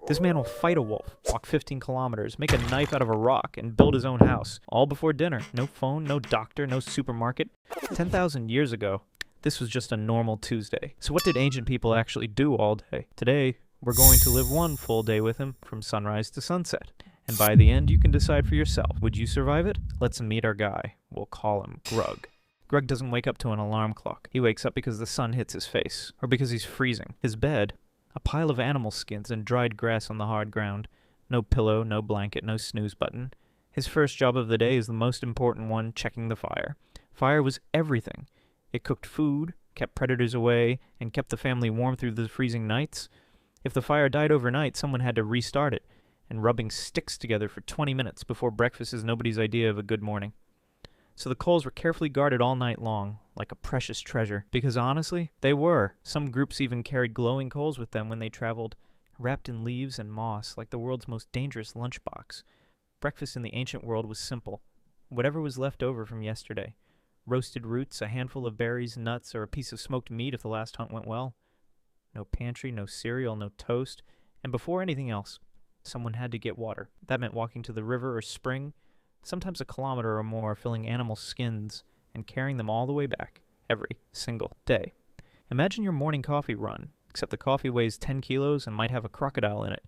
This man will fight a wolf, walk 15 kilometers, make a knife out of a rock, and build his own house, all before dinner. No phone, no doctor, no supermarket. 10,000 years ago, this was just a normal Tuesday. So what did ancient people actually do all day? Today, we're going to live one full day with him from sunrise to sunset. And by the end, you can decide for yourself. Would you survive it? Let's meet our guy. We'll call him Grug. Grug doesn't wake up to an alarm clock. He wakes up because the sun hits his face, or because he's freezing. His bed, a pile of animal skins and dried grass on the hard ground. No pillow, no blanket, no snooze button. His first job of the day is the most important one, checking the fire. Fire was everything. It cooked food, kept predators away, and kept the family warm through the freezing nights. If the fire died overnight, someone had to restart it, and rubbing sticks together for 20 minutes before breakfast is nobody's idea of a good morning. So the coals were carefully guarded all night long, like a precious treasure, because honestly, they were. Some groups even carried glowing coals with them when they traveled, wrapped in leaves and moss, like the world's most dangerous lunchbox. Breakfast in the ancient world was simple. Whatever was left over from yesterday. Roasted roots, a handful of berries, nuts, or a piece of smoked meat if the last hunt went well. No pantry, no cereal, no toast, and before anything else, someone had to get water. That meant walking to the river or spring, sometimes a kilometer or more, filling animal skins and carrying them all the way back, every single day. Imagine your morning coffee run, except the coffee weighs 10 kilos and might have a crocodile in it.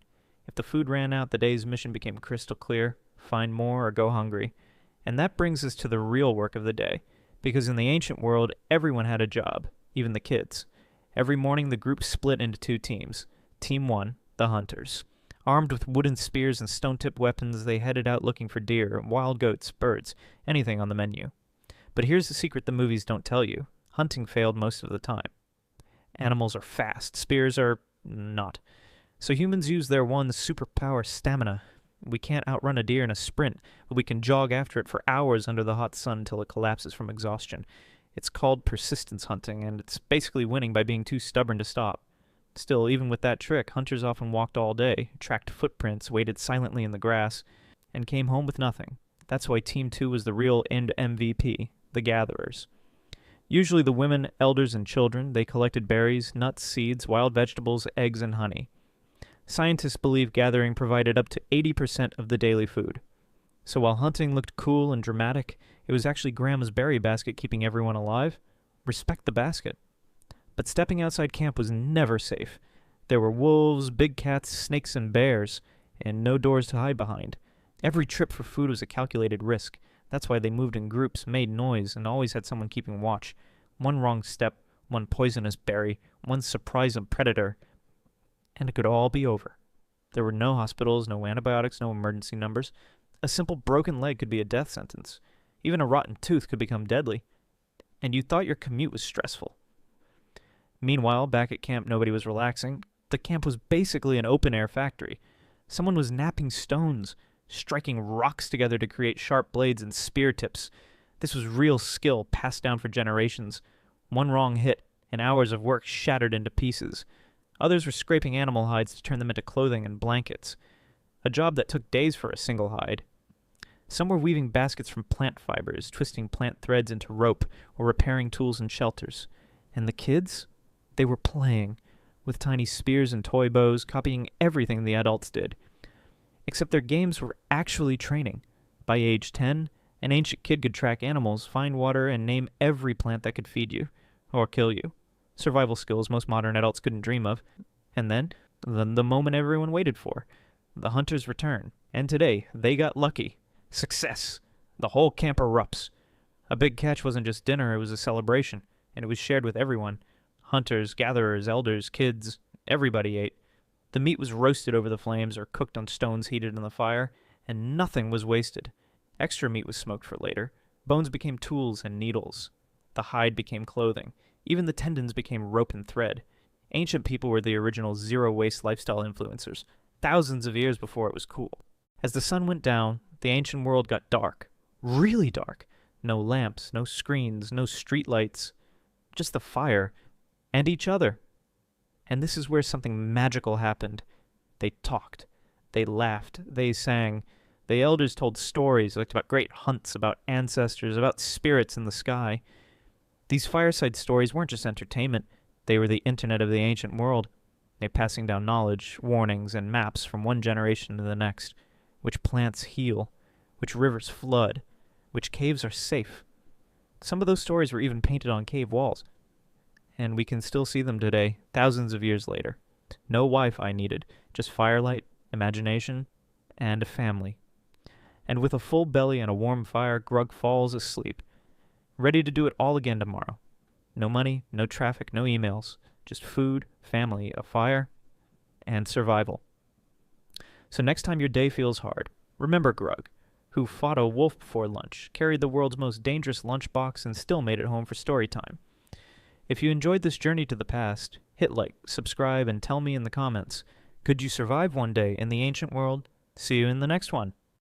If the food ran out, the day's mission became crystal clear: find more or go hungry. And that brings us to the real work of the day, because in the ancient world, everyone had a job, even the kids. Every morning, the group split into two teams. Team 1, the hunters. Armed with wooden spears and stone-tipped weapons, they headed out looking for deer, wild goats, birds, anything on the menu. But here's the secret the movies don't tell you. Hunting failed most of the time. Animals are fast. Spears are not. So humans use their one superpower, stamina. We can't outrun a deer in a sprint, but we can jog after it for hours under the hot sun until it collapses from exhaustion. It's called persistence hunting, and it's basically winning by being too stubborn to stop. Still, even with that trick, hunters often walked all day, tracked footprints, waited silently in the grass, and came home with nothing. That's why Team 2 was the real end MVP, the gatherers. Usually the women, elders, and children, they collected berries, nuts, seeds, wild vegetables, eggs, and honey. Scientists believe gathering provided up to 80% of the daily food. So while hunting looked cool and dramatic, it was actually Grandma's berry basket keeping everyone alive. Respect the basket. But stepping outside camp was never safe. There were wolves, big cats, snakes, and bears, and no doors to hide behind. Every trip for food was a calculated risk. That's why they moved in groups, made noise, and always had someone keeping watch. One wrong step, one poisonous berry, one surprise predator, and it could all be over. There were no hospitals, no antibiotics, no emergency numbers. A simple broken leg could be a death sentence. Even a rotten tooth could become deadly. And you thought your commute was stressful. Meanwhile, back at camp, nobody was relaxing. The camp was basically an open-air factory. Someone was knapping stones, striking rocks together to create sharp blades and spear tips. This was real skill passed down for generations. One wrong hit, and hours of work shattered into pieces. Others were scraping animal hides to turn them into clothing and blankets. A job that took days for a single hide. Some were weaving baskets from plant fibers, twisting plant threads into rope, or repairing tools and shelters. And the kids? They were playing, with tiny spears and toy bows, copying everything the adults did. Except their games were actually training. By age 10, an ancient kid could track animals, find water, and name every plant that could feed you, or kill you. Survival skills most modern adults couldn't dream of. And then, the moment everyone waited for. The hunters return. And today, they got lucky. Success! The whole camp erupts. A big catch wasn't just dinner, it was a celebration, and it was shared with everyone. Hunters, gatherers, elders, kids, everybody ate. The meat was roasted over the flames or cooked on stones heated in the fire, and nothing was wasted. Extra meat was smoked for later. Bones became tools and needles. The hide became clothing. Even the tendons became rope and thread. Ancient people were the original zero-waste lifestyle influencers, thousands of years before it was cool. As the sun went down, the ancient world got dark. Really dark. No lamps, no screens, no streetlights. Just the fire. And each other. And this is where something magical happened. They talked. They laughed. They sang. The elders told stories like about great hunts, about ancestors, about spirits in the sky. These fireside stories weren't just entertainment. They were the internet of the ancient world. They passing down knowledge, warnings, and maps from one generation to the next. Which plants heal, which rivers flood, which caves are safe. Some of those stories were even painted on cave walls. And we can still see them today, thousands of years later. No Wi-Fi needed, just firelight, imagination, and a family. And with a full belly and a warm fire, Grug falls asleep, ready to do it all again tomorrow. No money, no traffic, no emails, just food, family, a fire, and survival. So next time your day feels hard, remember Grug, who fought a wolf before lunch, carried the world's most dangerous lunchbox, and still made it home for story time. If you enjoyed this journey to the past, hit like, subscribe, and tell me in the comments, could you survive one day in the ancient world? See you in the next one.